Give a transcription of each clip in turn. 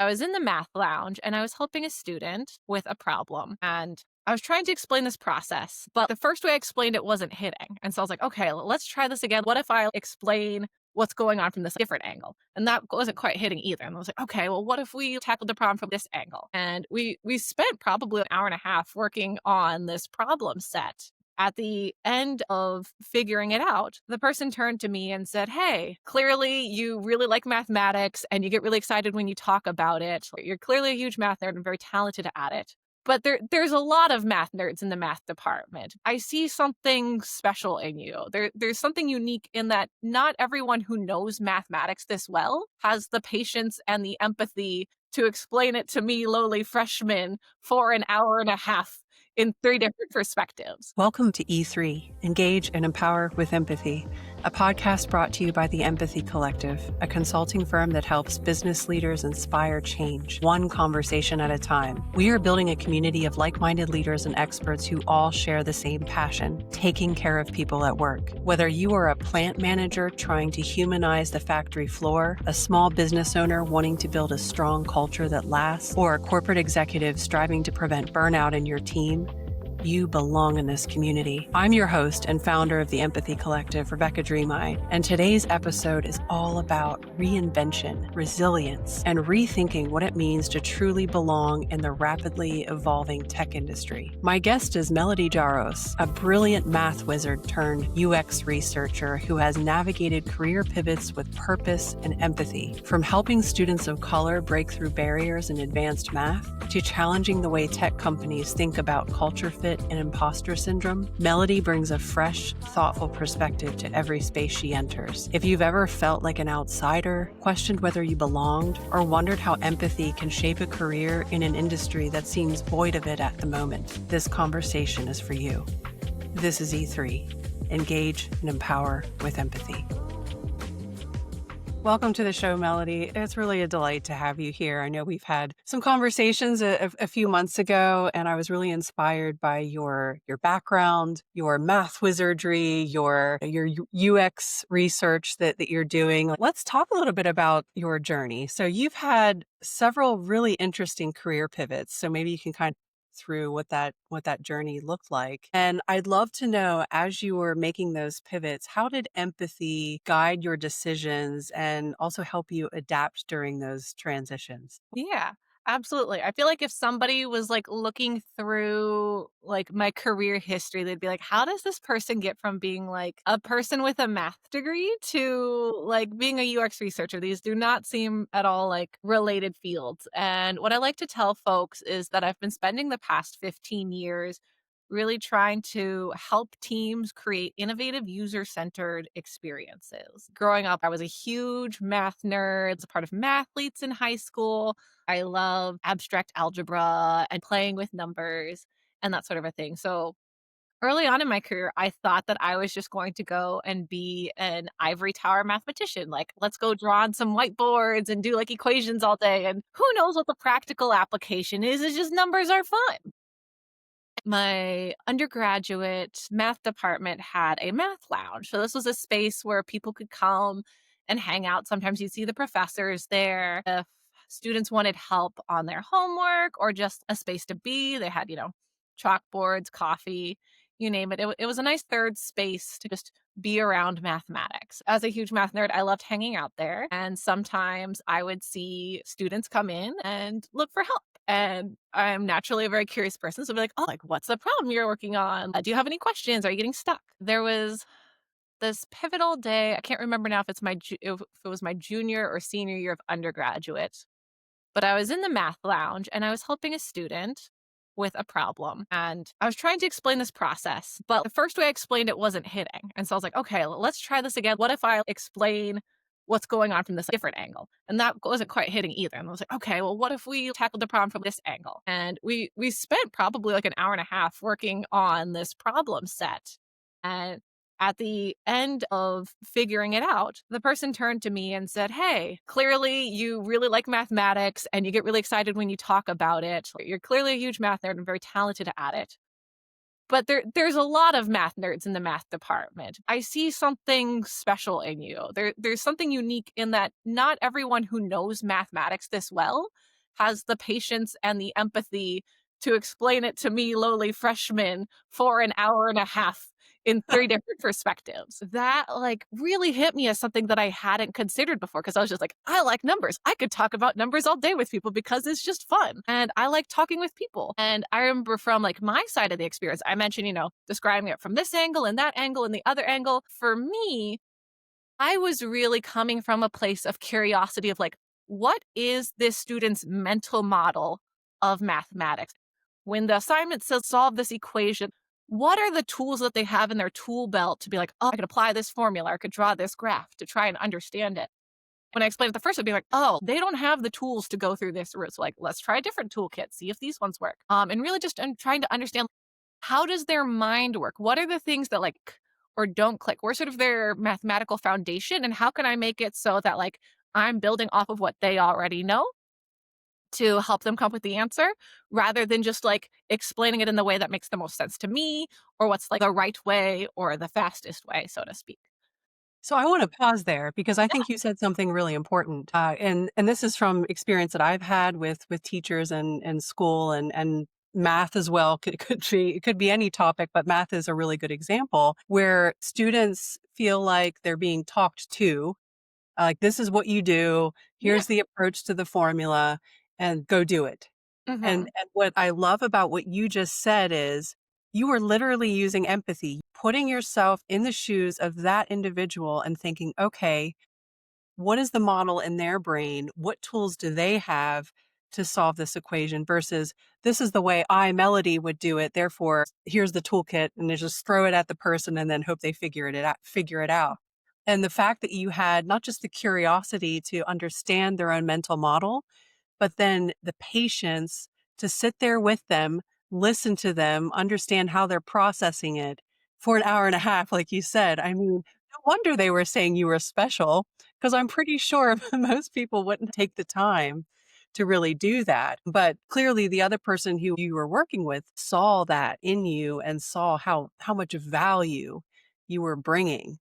I was in the math lounge and I was helping a student with a problem. And I was trying to explain this process, but the first way I explained it wasn't hitting. And so I was like, okay, let's try this again. What if I explain what's going on from this different angle? And that wasn't quite hitting either. And I was like, okay, well, what if we tackled the problem from this angle? And we spent probably an hour and a half working on this problem set. At the end of figuring it out, the person turned to me and said, hey, clearly you really like mathematics and you get really excited when you talk about it. You're clearly a huge math nerd and very talented at it. But there's a lot of math nerds in the math department. I see something special in you. There's something unique in that not everyone who knows mathematics this well has the patience and the empathy to explain it to me, lowly freshman, for an hour and a half in three different perspectives. Welcome to E3, Engage and Empower with Empathy, a podcast brought to you by the Empathy Collective, a consulting firm that helps business leaders inspire change, one conversation at a time. We are building a community of like-minded leaders and experts who all share the same passion, taking care of people at work. Whether you are a plant manager trying to humanize the factory floor, a small business owner wanting to build a strong culture that lasts, or a corporate executive striving to prevent burnout in your team, you belong in this community. I'm your host and founder of the Empathy Collective, Rebecca Dreameye, and today's episode is all about reinvention, resilience, and rethinking what it means to truly belong in the rapidly evolving tech industry. My guest is Melody Jaros, a brilliant math wizard turned UX researcher who has navigated career pivots with purpose and empathy, from helping students of color break through barriers in advanced math to challenging the way tech companies think about culture fit and imposter syndrome. Melody brings a fresh, thoughtful perspective to every space she enters. If you've ever felt like an outsider, questioned whether you belonged, or wondered how empathy can shape a career in an industry that seems void of it at the moment, this conversation is for you. This is E3, Engage and Empower with Empathy. Welcome to the show, Melody. It's really a delight to have you here. I know we've had some conversations a few months ago, and I was really inspired by your background, your math wizardry, your UX research that you're doing. Let's talk a little bit about your journey. So you've had several really interesting career pivots. So maybe you can kind of through what that journey looked like. And I'd love to know, as you were making those pivots, how did empathy guide your decisions and also help you adapt during those transitions? Yeah, absolutely. I feel like if somebody was like looking through like my career history, they'd be like, how does this person get from being like a person with a math degree to like being a UX researcher? These do not seem at all like related fields. And what I like to tell folks is that I've been spending the past 15 years really trying to help teams create innovative user-centered experiences. Growing up, I was a huge math nerd, as a part of mathletes in high school. I love abstract algebra and playing with numbers and that sort of a thing. So early on in my career, I thought that I was just going to go and be an ivory tower mathematician. Like, let's go draw on some whiteboards and do like equations all day. And who knows what the practical application is? It's just numbers are fun. My undergraduate math department had a math lounge. So this was a space where people could come and hang out. Sometimes you'd see the professors there. If students wanted help on their homework or just a space to be, they had, chalkboards, coffee, you name it. It was a nice third space to just be around mathematics. As a huge math nerd, I loved hanging out there. And sometimes I would see students come in and look for help. And I'm naturally a very curious person. So I'd be like, oh, like, what's the problem you're working on? Do you have any questions? Are you getting stuck? There was this pivotal day. I can't remember now if if it was my junior or senior year of undergraduate, but I was in the math lounge and I was helping a student with a problem. And I was trying to explain this process, but the first way I explained it wasn't hitting. And so I was like, okay, let's try this again. What if I explain what's going on from this different angle? And that wasn't quite hitting either. And I was like, okay, well, what if we tackled the problem from this angle? And we spent probably like an hour and a half working on this problem set. And at the end of figuring it out, the person turned to me and said, hey, clearly you really like mathematics and you get really excited when you talk about it. You're clearly a huge math nerd and very talented at it. But there's a lot of math nerds in the math department. I see something special in you. There's something unique in that not everyone who knows mathematics this well has the patience and the empathy to explain it to me, lowly freshman, for an hour and a half in 3 different perspectives. That, like, really hit me as something that I hadn't considered before because I was just like, "I like numbers. I could talk about numbers all day with people because it's just fun, and I like talking with people." And I remember from, like, my side of the experience, I mentioned, describing it from this angle and that angle and the other angle. For me, I was really coming from a place of curiosity of like, what is this student's mental model of mathematics? When the assignment says solve this equation, what are the tools that they have in their tool belt to be like, oh, I could apply this formula, I could draw this graph to try and understand it. When I explained it the first, I'd be like, oh, they don't have the tools to go through this route. So like, let's try a different toolkit, see if these ones work. And really just trying to understand how does their mind work? What are the things that like or don't click? Where's sort of their mathematical foundation? And how can I make it so that like I'm building off of what they already know to help them come up with the answer rather than just like explaining it in the way that makes the most sense to me or what's like the right way or the fastest way, so to speak. So I want to pause there because I think you said something really important, and this is from experience that I've had with teachers and school and math as well. Could be any topic, but math is a really good example where students feel like they're being talked to. Like, this is what you do. Yeah. Here's the approach to the formula, and go do it. And Hmm. and what I love about what you just said is you were literally using empathy, putting yourself in the shoes of that individual and thinking, okay, what is the model in their brain? What tools do they have to solve this equation versus this is the way I, Melody, would do it. Therefore, here's the toolkit and they just throw it at the person and then hope they figure it out. And the fact that you had not just the curiosity to understand their own mental model, but then the patience to sit there with them, listen to them, understand how they're processing it for an hour and a half, like you said. I mean, no wonder they were saying you were special, because I'm pretty sure most people wouldn't take the time to really do that. But clearly, the other person who you were working with saw that in you and saw how much value you were bringing.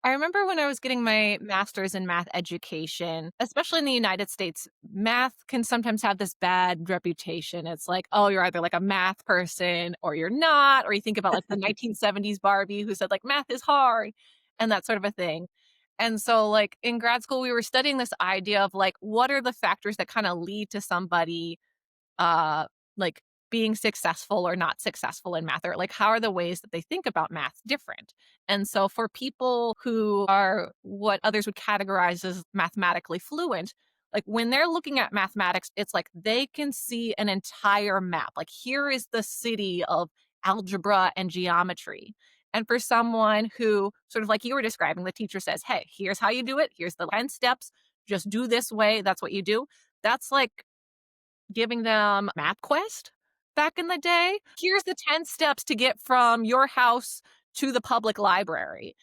I remember when I was getting my master's in math education, especially in the United States, math can sometimes have this bad reputation. It's like, oh, you're either like a math person or you're not. Or you think about like the 1970s Barbie who said like math is hard and that sort of a thing. And so, like in grad school, we were studying this idea of like, what are the factors that kind of lead to somebody uh like being successful or not successful in math or like how are the ways that they think about math different. And so for people who are what others would categorize as mathematically fluent, like when they're looking at mathematics it's like they can see an entire map, like here is the city of algebra and geometry. And for someone who sort of like you were describing, the teacher says, hey, here's how you do it, here's the 10 steps, just do this way, that's what you do. That's like giving them MapQuest back in the day. Here's the 10 steps to get from your house to the public library.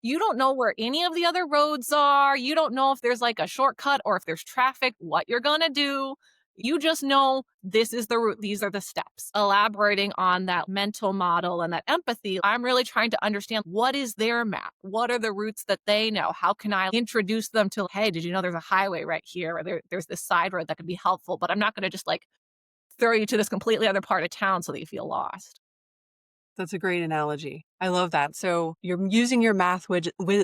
You don't know where any of the other roads are. You don't know if there's like a shortcut or if there's traffic, what you're going to do. You just know this is the route, these are the steps. Elaborating on that mental model and that empathy, I'm really trying to understand what is their map? What are the routes that they know? How can I introduce them to, hey, did you know there's a highway right here? Or there's this side road that could be helpful, but I'm not going to just like throw you to this completely other part of town so that you feel lost. That's a great analogy. I love that. So you're using your math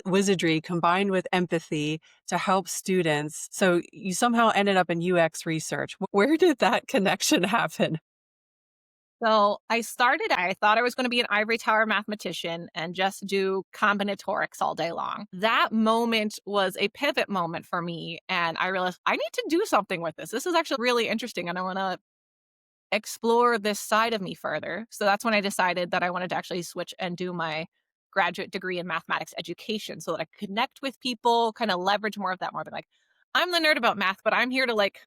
wizardry combined with empathy to help students. So you somehow ended up in UX research. Where did that connection happen? So I thought I was going to be an ivory tower mathematician and just do combinatorics all day long. That moment was a pivot moment for me. And I realized I need to do something with this. This is actually really interesting. And I want to explore this side of me further. So that's when I decided that I wanted to actually switch and do my graduate degree in mathematics education so that I could connect with people, kind of leverage more of that more. But like, I'm the nerd about math, but I'm here to like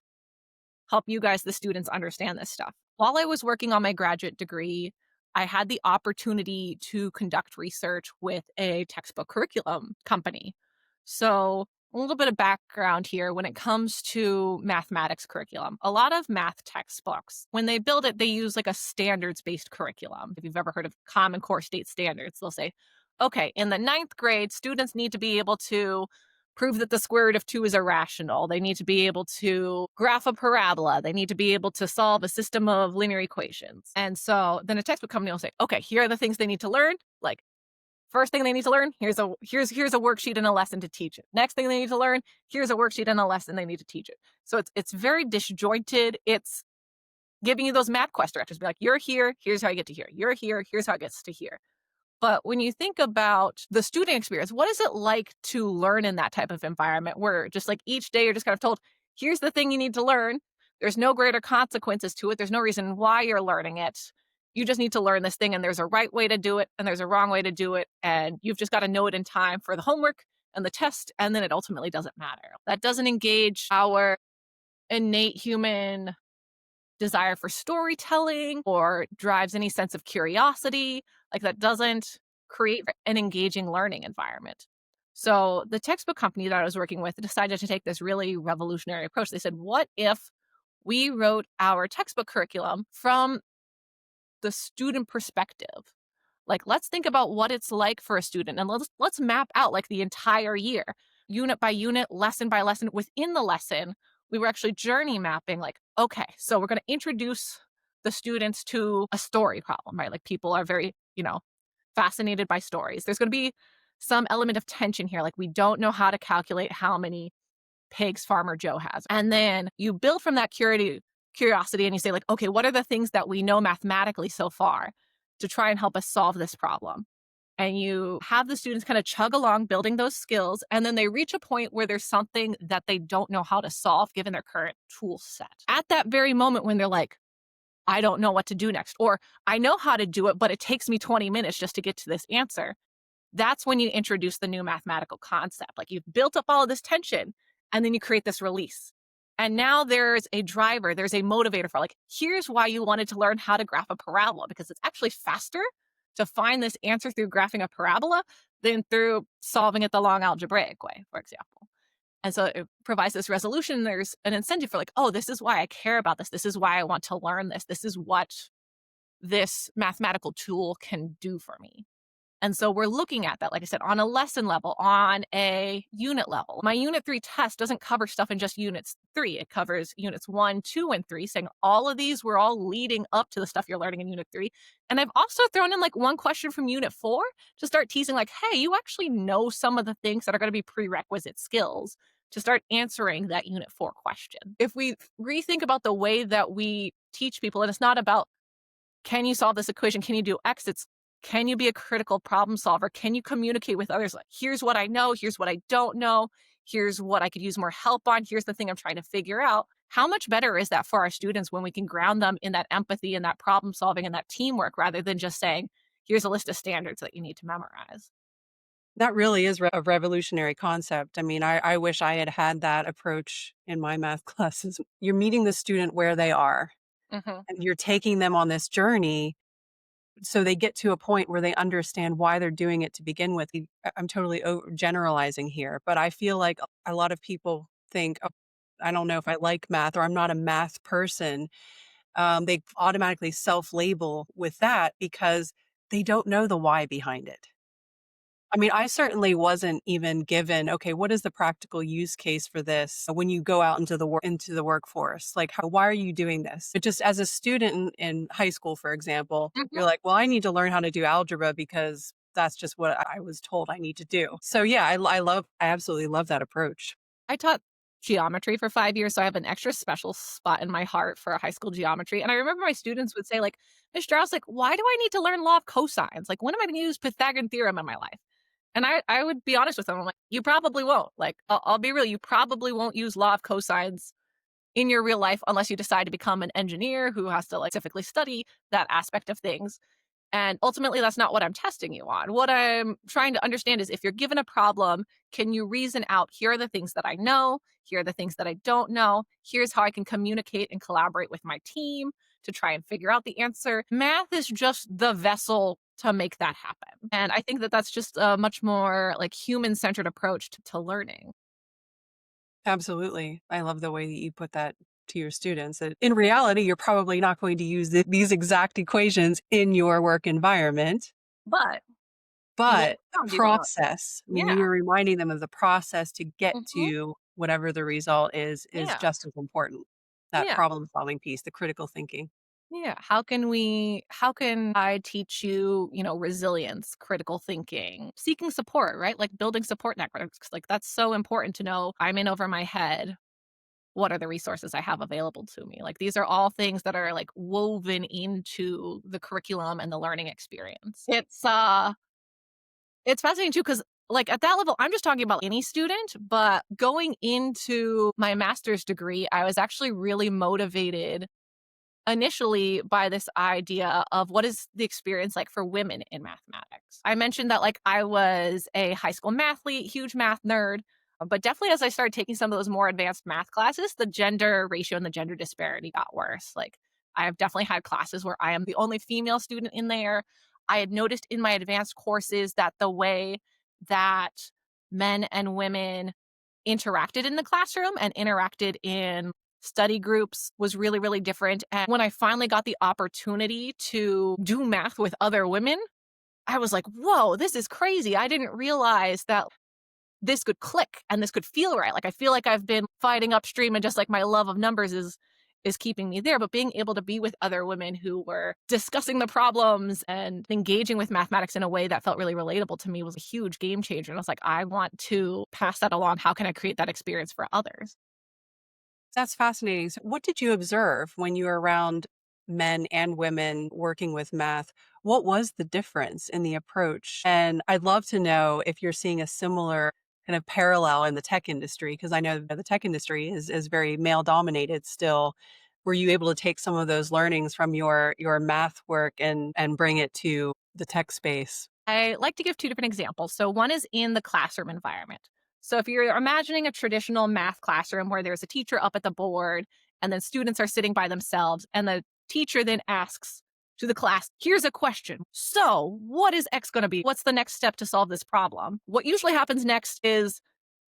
help you guys, the students, understand this stuff. While I was working on my graduate degree, I had the opportunity to conduct research with a textbook curriculum company. So, a little bit of background here when it comes to mathematics curriculum. A lot of math textbooks, when they build it, they use like a standards based curriculum. If you've ever heard of Common Core State Standards, they'll say, okay, in the ninth grade, students need to be able to prove that the square root of 2 is irrational. They need to be able to graph a parabola. They need to be able to solve a system of linear equations. And so then a textbook company will say, okay, here are the things they need to learn. Like, first thing they need to learn, here's a worksheet and a lesson to teach it. Next thing they need to learn, here's a worksheet and a lesson they need to teach it. So it's very disjointed. It's giving you those map quest directions. Be like, you're here, here's how you get to here. You're here, here's how it gets to here. But when you think about the student experience, what is it like to learn in that type of environment where just like each day you're just kind of told, here's the thing you need to learn. There's no greater consequences to it. There's no reason why you're learning it. You just need to learn this thing, and there's a right way to do it, and there's a wrong way to do it. And you've just got to know it in time for the homework and the test. And then it ultimately doesn't matter. That doesn't engage our innate human desire for storytelling or drives any sense of curiosity. Like that doesn't create an engaging learning environment. So the textbook company that I was working with decided to take this really revolutionary approach. They said, what if we wrote our textbook curriculum from the student perspective? Like, let's think about what it's like for a student and let's map out like the entire year, unit by unit, lesson by lesson. Within the lesson, we were actually journey mapping like, okay, so we're going to introduce the students to a story problem, right? Like people are very, fascinated by stories. There's going to be some element of tension here. Like we don't know how to calculate how many pigs farmer Joe has. And then you build from that curiosity and you say like, okay, what are the things that we know mathematically so far to try and help us solve this problem? And you have the students kind of chug along building those skills, and then they reach a point where there's something that they don't know how to solve given their current tool set. At that very moment when they're like, I don't know what to do next, or I know how to do it, but it takes me 20 minutes just to get to this answer. That's when you introduce the new mathematical concept. Like you've built up all of this tension and then you create this release. And now there's a driver, there's a motivator for like, here's why you wanted to learn how to graph a parabola, because it's actually faster to find this answer through graphing a parabola than through solving it the long algebraic way, for example. And so it provides this resolution. There's an incentive for like, oh, this is why I care about this. This is why I want to learn this. This is what this mathematical tool can do for me. And so we're looking at that, like I said, on a lesson level, on a unit level. My unit 3 test doesn't cover stuff in just units 3. It covers units 1, 2, and 3, saying all of these were all leading up to the stuff you're learning in unit 3. And I've also thrown in like one question from unit 4 to start teasing like, hey, you actually know some of the things that are going to be prerequisite skills to start answering that unit 4 question. If we rethink about the way that we teach people, and it's not about, can you solve this equation? Can you do X? It's, can you be a critical problem solver? Can you communicate with others? Like, here's what I know. Here's what I don't know. Here's what I could use more help on. Here's the thing I'm trying to figure out. How much better is that for our students when we can ground them in that empathy and that problem solving and that teamwork rather than just saying, here's a list of standards that you need to memorize? That really is a revolutionary concept. I mean, I wish I had had that approach in my math classes. You're meeting the student where they are, Hmm. and you're taking them on this journey so they get to a point where they understand why they're doing it to begin with. I'm totally generalizing here, but I feel like a lot of people think, oh, I don't know if I like math or I'm not a math person. They automatically self label with that because they don't know the why behind it. I mean, I certainly wasn't even given, okay, what is the practical use case for this when you go out into the workforce? Like, why are you doing this? But just as a student in high school, for example, Hmm. you're like, well, I need to learn how to do algebra because that's just what I was told I need to do. So yeah, I absolutely love that approach. I taught geometry for 5 years, so I have an extra special spot in my heart for high school geometry. And I remember my students would say, like, Miss Strauss, like, why do I need to learn law of cosines? Like, when am I going to use Pythagorean theorem in my life? And I would be honest with them. I'm like, you probably won't. Like, I'll be real. You probably won't use law of cosines in your real life unless you decide to become an engineer who has to like specifically study that aspect of things. And ultimately, that's not what I'm testing you on. What I'm trying to understand is if you're given a problem, can you reason out, here are the things that I know, here are the things that I don't know, here's how I can communicate and collaborate with my team to try and figure out the answer. Math is just the vessel to make that happen. And I think that that's just a much more like human centered approach to learning. Absolutely. I love the way that you put that to your students. That in reality, you're probably not going to use these exact equations in your work environment. But Yeah, But the do wanna process, when you yeah, were reminding them of the process to get mhm, to whatever the result is yeah, just as important. That yeah. problem-solving piece, the critical thinking. Yeah, how can I teach you, resilience, critical thinking, seeking support, right? Like building support networks. Like that's so important to know. I'm in over my head. What are the resources I have available to me? Like these are all things that are like woven into the curriculum and the learning experience. It's fascinating too cuz like at that level I'm just talking about any student, but going into my master's degree, I was actually really motivated initially by this idea of what is the experience like for women in mathematics. I mentioned that like I was a high school mathlete, huge math nerd, but definitely as I started taking some of those more advanced math classes, the gender ratio and the gender disparity got worse. Like I have definitely had classes where I am the only female student in there. I had noticed in my advanced courses that the way that men and women interacted in the classroom and interacted in study groups was really, really different. And when I finally got the opportunity to do math with other women, I was like, whoa, this is crazy. I didn't realize that this could click and this could feel right. Like I feel like I've been fighting upstream and just like my love of numbers is keeping me there. But being able to be with other women who were discussing the problems and engaging with mathematics in a way that felt really relatable to me was a huge game changer. And I was like, I want to pass that along. How can I create that experience for others? That's fascinating. So what did you observe when you were around men and women working with math? What was the difference in the approach? And I'd love to know if you're seeing a similar kind of parallel in the tech industry, because I know that the tech industry is very male dominated still. Were you able to take some of those learnings from your math work and bring it to the tech space? I like to give two different examples. So, one is in the classroom environment. So, if you're imagining a traditional math classroom where there's a teacher up at the board and then students are sitting by themselves, and the teacher then asks to the class, here's a question. So, what is X going to be? What's the next step to solve this problem? What usually happens next is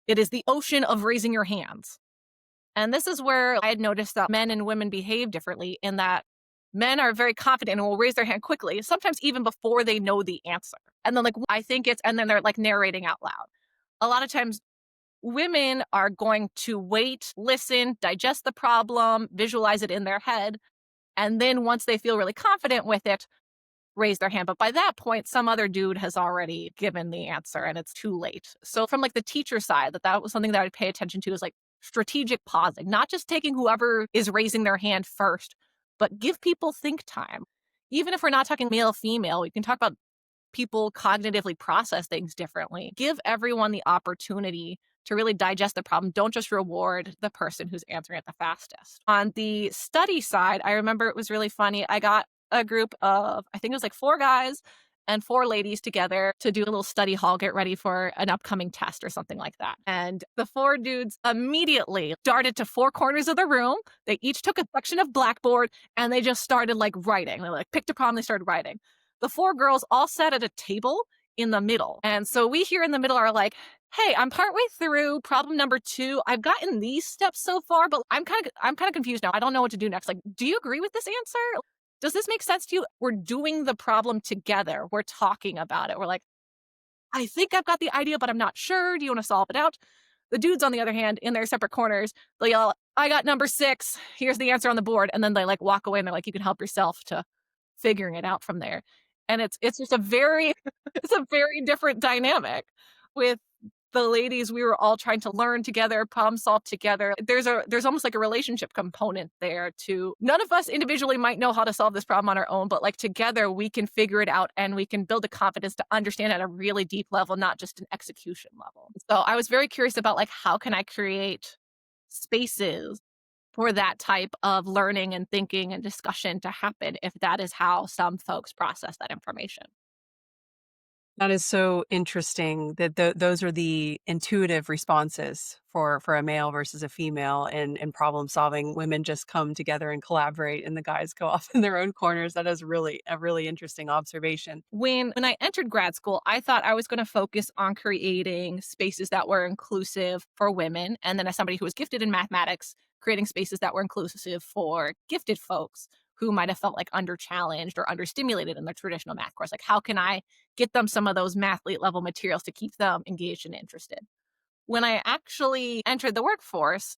it is the ocean of raising your hands. And this is where I had noticed that men and women behave differently in that men are very confident and will raise their hand quickly, sometimes even before they know the answer. And then, like, I think it's, and then they're like narrating out loud. A lot of times, women are going to wait, listen, digest the problem, visualize it in their head. And then once they feel really confident with it, raise their hand. But by that point, some other dude has already given the answer and it's too late. So from like the teacher side, that was something that I'd pay attention to is like strategic pausing, not just taking whoever is raising their hand first, but give people think time. Even if we're not talking male, female, we can talk about people cognitively process things differently. Give everyone the opportunity to really digest the problem. Don't just reward the person who's answering it the fastest. On the study side, I remember it was really funny. I got a group of, I think it was like four guys and four ladies together to do a little study hall, get ready for an upcoming test or something like that. And the four dudes immediately darted to four corners of the room. They each took a section of blackboard and they just started like writing. They like picked a problem, they started writing. The four girls all sat at a table in the middle. And so we here in the middle are like, hey, I'm partway through problem number two. I've gotten these steps so far, but I'm kind of confused now. I don't know what to do next. Like, do you agree with this answer? Does this make sense to you? We're doing the problem together. We're talking about it. We're like, I think I've got the idea, but I'm not sure. Do you want to solve it out? The dudes, on the other hand, in their separate corners, they yell, I got number six. Here's the answer on the board. And then they like walk away and they're like, you can help yourself to figuring it out from there. And it's just a very it's a very different dynamic with the ladies. We were all trying to learn together, problem solve together. There's almost like a relationship component there to none of us individually might know how to solve this problem on our own, but like together we can figure it out and we can build a confidence to understand at a really deep level, not just an execution level. So I was very curious about like how can I create spaces for that type of learning and thinking and discussion to happen if that is how some folks process that information. That is so interesting that those are the intuitive responses for a male versus a female in problem solving. Women just come together and collaborate, and the guys go off in their own corners. That is really a really interesting observation. When I entered grad school, I thought I was going to focus on creating spaces that were inclusive for women. And then as somebody who was gifted in mathematics, creating spaces that were inclusive for gifted folks who might have felt like under challenged or understimulated in the traditional math course. Like, how can I get them some of those mathlete level materials to keep them engaged and interested? When I actually entered the workforce,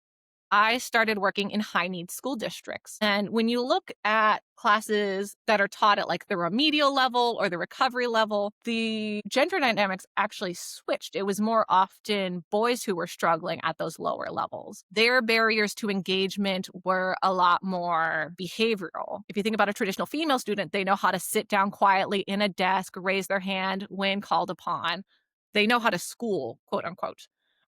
I started working in high need school districts. And when you look at classes that are taught at like the remedial level or the recovery level, the gender dynamics actually switched. It was more often boys who were struggling at those lower levels. Their barriers to engagement were a lot more behavioral. If you think about a traditional female student, they know how to sit down quietly in a desk, raise their hand when called upon. They know how to school, quote unquote.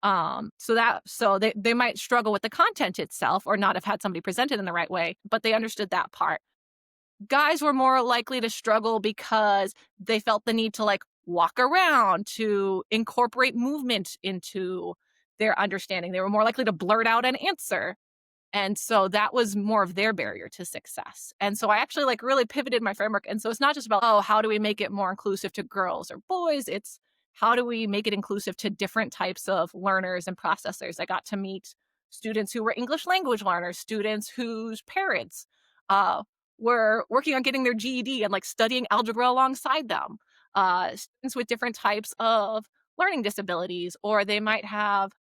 So they might struggle with the content itself or not have had somebody present it in the right way, but they understood that part. Guys were more likely to struggle because they felt the need to like walk around, to incorporate movement into their understanding. They were more likely to blurt out an answer. And so that was more of their barrier to success. And so I actually like really pivoted my framework. And so it's not just about, oh, how do we make it more inclusive to girls or boys? It's how do we make it inclusive to different types of learners and processors? I got to meet students who were English language learners, students whose parents uh, were working on getting their GED and like studying algebra alongside them, students with different types of learning disabilities, or they might have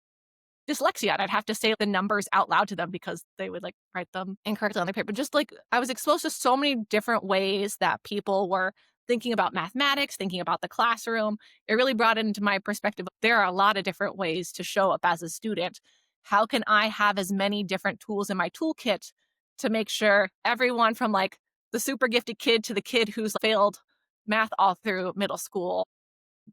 dyslexia, and I'd have to say the numbers out loud to them because they would, like, write them incorrectly on their paper. Just, like, I was exposed to so many different ways that people were thinking about mathematics, thinking about the classroom. It really brought it into my perspective. There are a lot of different ways to show up as a student. How can I have as many different tools in my toolkit to make sure everyone from, like, the super gifted kid to the kid who's failed math all through middle school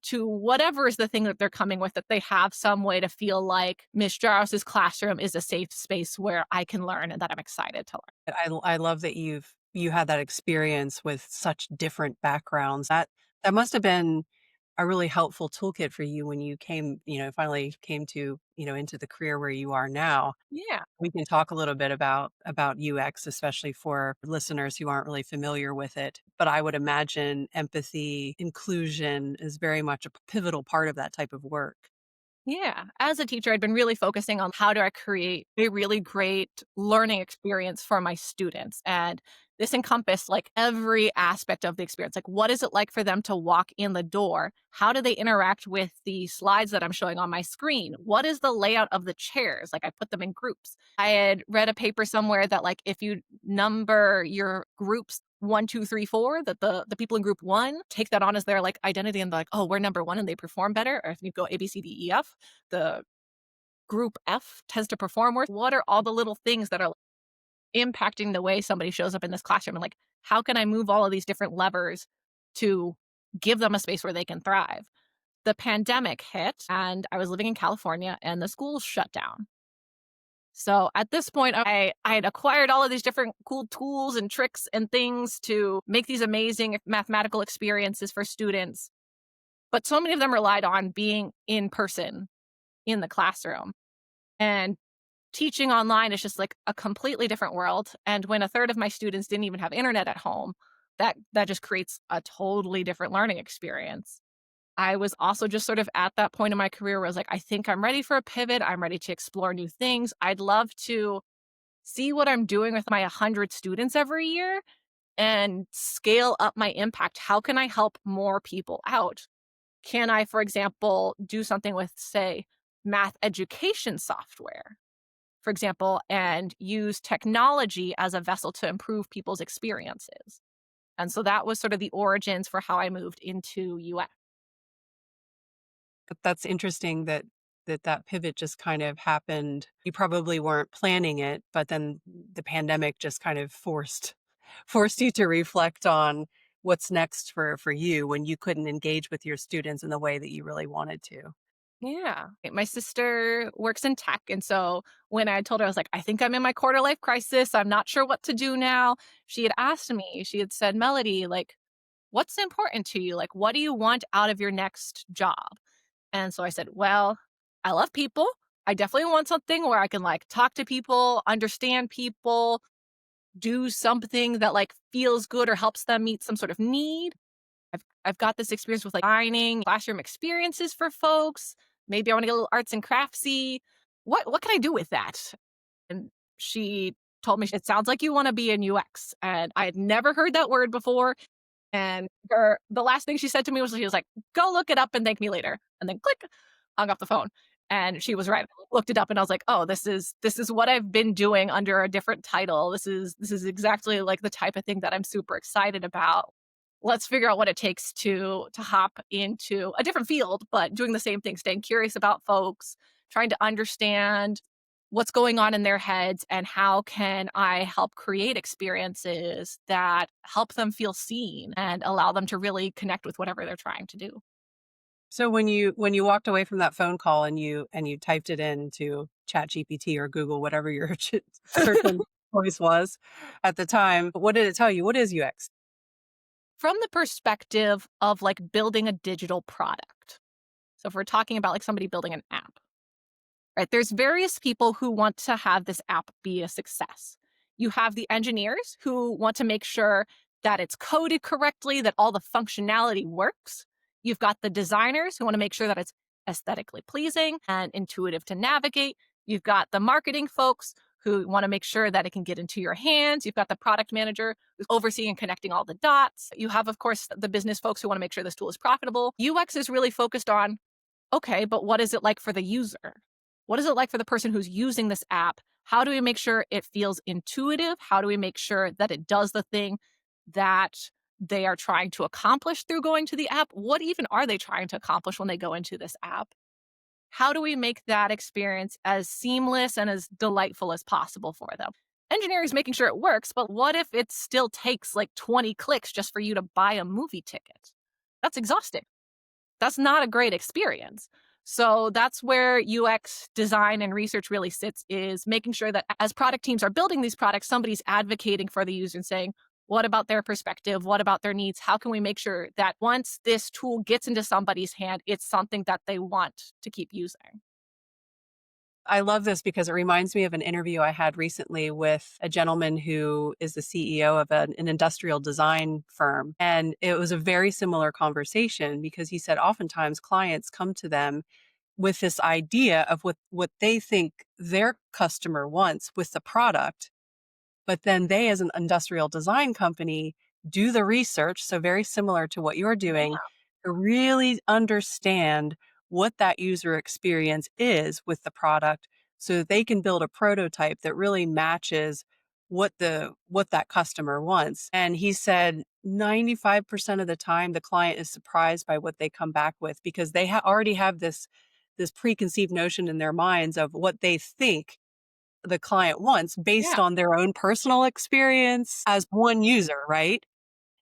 to whatever is the thing that they're coming with, that they have some way to feel like Miss Jaros's classroom is a safe space where I can learn and that I'm excited to learn. I love that you had that experience with such different backgrounds. That must have been a really helpful toolkit for you when you came, finally came to, into the career where you are now. Yeah. We can talk a little bit about UX, especially for listeners who aren't really familiar with it. But I would imagine empathy, inclusion is very much a pivotal part of that type of work. Yeah. As a teacher, I'd been really focusing on how do I create a really great learning experience for my students. And this encompassed like every aspect of the experience. Like, what is it like for them to walk in the door? How do they interact with the slides that I'm showing on my screen? What is the layout of the chairs? Like, I put them in groups. I had read a paper somewhere that, like, if you number your groups 1, 2, 3, 4, that the people in group one take that on as their like identity and they're like, oh, we're number one and they perform better. Or if you go ABCDEF, the group F tends to perform worse. What are all the little things that are impacting the way somebody shows up in this classroom? And like, how can I move all of these different levers to give them a space where they can thrive? The pandemic hit and I was living in California and the schools shut down. So at this point, I had acquired all of these different cool tools and tricks and things to make these amazing mathematical experiences for students. But so many of them relied on being in person in the classroom. And teaching online is just like a completely different world. And when a third of my students didn't even have internet at home, that just creates a totally different learning experience. I was also just sort of at that point in my career where I was like, I think I'm ready for a pivot. I'm ready to explore new things. I'd love to see what I'm doing with my 100 students every year and scale up my impact. How can I help more people out? Can I, for example, do something with, say, math education software, for example, and use technology as a vessel to improve people's experiences? And so that was sort of the origins for how I moved into UX. But that's interesting that pivot just kind of happened. You probably weren't planning it, but then the pandemic just kind of forced you to reflect on what's next for you when you couldn't engage with your students in the way that you really wanted to. Yeah. My sister works in tech. And so when I told her, I was like, I think I'm in my quarter life crisis. I'm not sure what to do now. She had asked me, she had said, Melody, like, what's important to you? Like, what do you want out of your next job? And so I said, well, I love people. I definitely want something where I can like talk to people, understand people, do something that like feels good or helps them meet some sort of need. I've got this experience with like designing classroom experiences for folks. Maybe I want to get a little arts and craftsy. What can I do with that? And she told me, "It sounds like you wanna be in UX." And I had never heard that word before, and the last thing she said to me was she was like, "Go look it up and thank me later." And then click, hung up the phone. And she was right. I looked it up and I was like, "Oh, this is what I've been doing under a different title. This is exactly like the type of thing that I'm super excited about. Let's figure out what it takes to hop into a different field, but doing the same thing, staying curious about folks, trying to understand what's going on in their heads and how can I help create experiences that help them feel seen and allow them to really connect with whatever they're trying to do." So when you walked away from that phone call and you typed it into ChatGPT or Google, whatever your search engine voice was at the time, what did it tell you? What is UX? From the perspective of like building a digital product. So if we're talking about like somebody building an app, right? There's various people who want to have this app be a success. You have the engineers who want to make sure that it's coded correctly, that all the functionality works. You've got the designers who want to make sure that it's aesthetically pleasing and intuitive to navigate. You've got the marketing folks who want to make sure that it can get into your hands. You've got the product manager who's overseeing and connecting all the dots. You have, of course, the business folks who want to make sure this tool is profitable. UX is really focused on, okay, but what is it like for the user? What is it like for the person who's using this app? How do we make sure it feels intuitive? How do we make sure that it does the thing that they are trying to accomplish through going to the app? What even are they trying to accomplish when they go into this app? How do we make that experience as seamless and as delightful as possible for them? Engineering is making sure it works, but what if it still takes like 20 clicks just for you to buy a movie ticket? That's exhausting. That's not a great experience. So that's where UX design and research really sits, is making sure that as product teams are building these products, somebody's advocating for the user and saying, what about their perspective? What about their needs? How can we make sure that once this tool gets into somebody's hand, it's something that they want to keep using? I love this because it reminds me of an interview I had recently with a gentleman who is the CEO of an industrial design firm. And it was a very similar conversation because he said oftentimes clients come to them with this idea of what they think their customer wants with the product. But then they, as an industrial design company, do the research. So, very similar to what you're doing, to really understand what that user experience is with the product so that they can build a prototype that really matches what that customer wants. And he said 95% of the time the client is surprised by what they come back with because they already have this preconceived notion in their minds of what they think the client wants based Yeah. on their own personal experience as one user, right?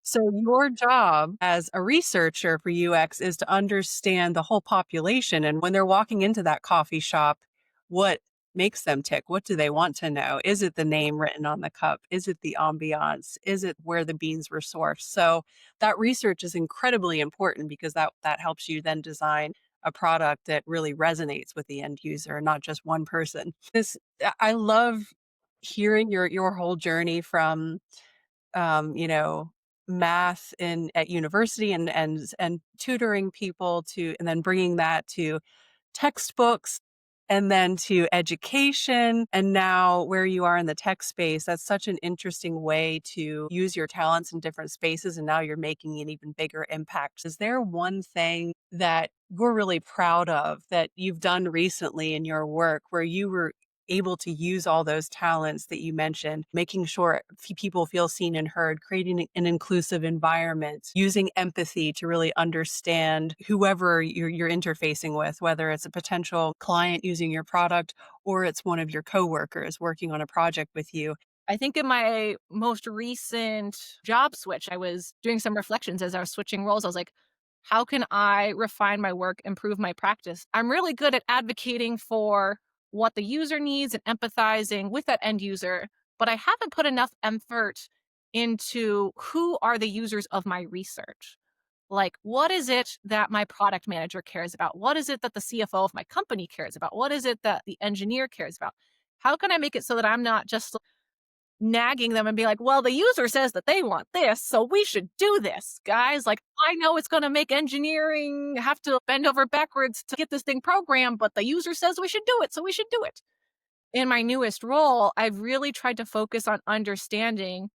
So your job as a researcher for UX is to understand the whole population. And when they're walking into that coffee shop, what makes them tick? What do they want to know? Is it the name written on the cup? Is it the ambiance? Is it where the beans were sourced? So that research is incredibly important because that helps you then design a product that really resonates with the end user, not just one person. I love hearing your whole journey from you know, math in at university and tutoring people to and then bringing that to textbooks and then to education and now where you are in the tech space. That's such an interesting way to use your talents in different spaces and now you're making an even bigger impact. Is there one thing that you're really proud of that you've done recently in your work where you were able to use all those talents that you mentioned, making sure people feel seen and heard, creating an inclusive environment, using empathy to really understand whoever you're interfacing with, whether it's a potential client using your product or it's one of your coworkers working on a project with you? I think in my most recent job switch, I was doing some reflections as I was switching roles. I was like, how can I refine my work, improve my practice? I'm really good at advocating for what the user needs and empathizing with that end user, but I haven't put enough effort into who are the users of my research. Like, what is it that my product manager cares about? What is it that the CFO of my company cares about? What is it that the engineer cares about? How can I make it so that I'm not just nagging them and be like, well, the user says that they want this, so we should do this, guys. Like, I know it's going to make engineering have to bend over backwards to get this thing programmed, but the user says we should do it, so we should do it. in my newest role, I've really tried to focus on understanding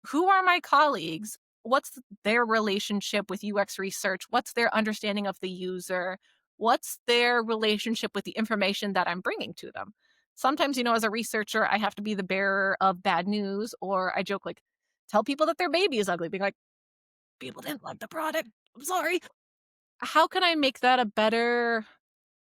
who are my colleagues? What's their relationship with UX research? What's their understanding of the user? What's their relationship with the information that I'm bringing to them? Sometimes, as a researcher, I have to be the bearer of bad news, or I joke like, tell people that their baby is ugly, being like, people didn't love the product. I'm sorry. How can I make that a better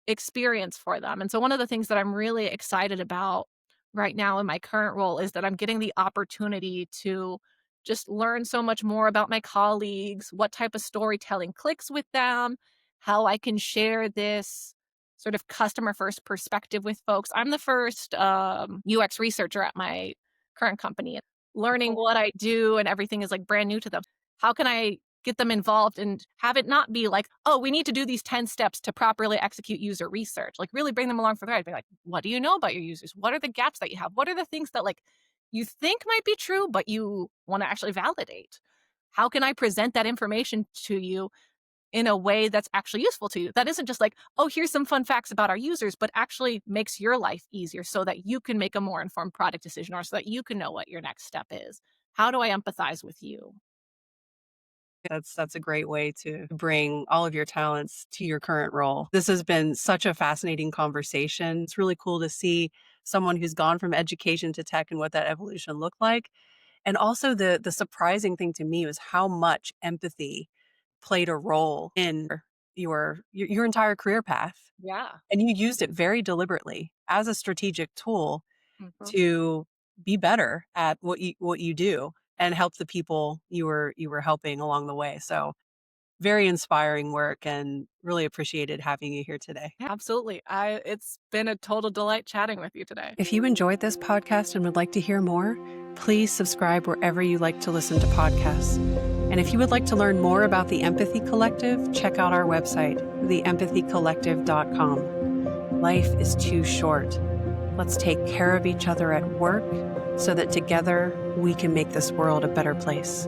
experience for them? And so one of the things that I'm really excited about right now in my current role is that I'm getting the opportunity to just learn so much more about my colleagues, what type of storytelling clicks with them, how I can share this sort of customer first perspective with folks. I'm the first UX researcher at my current company. Learning what I do and everything is like brand new to them. How can I get them involved and have it not be like, oh, we need to do these 10 steps to properly execute user research. Like really bring them along for the ride. Be like, what do you know about your users? What are the gaps that you have? What are the things that like you think might be true, but you want to actually validate? How can I present that information to you in a way that's actually useful to you? That isn't just like, oh, here's some fun facts about our users, but actually makes your life easier so that you can make a more informed product decision or so that you can know what your next step is. How do I empathize with you? That's a great way to bring all of your talents to your current role. This has been such a fascinating conversation. It's really cool to see someone who's gone from education to tech and what that evolution looked like. And also the surprising thing to me was how much empathy played a role in your entire career path. Yeah. And you used it very deliberately as a strategic tool Mhm. to be better at what you do and help the people you were helping along the way. So very inspiring work and really appreciated having you here today. Absolutely. It's been a total delight chatting with you today. If you enjoyed this podcast and would like to hear more, please subscribe wherever you like to listen to podcasts. And if you would like to learn more about the Empathy Collective, check out our website, theempathycollective.com. Life is too short. Let's take care of each other at work so that together we can make this world a better place.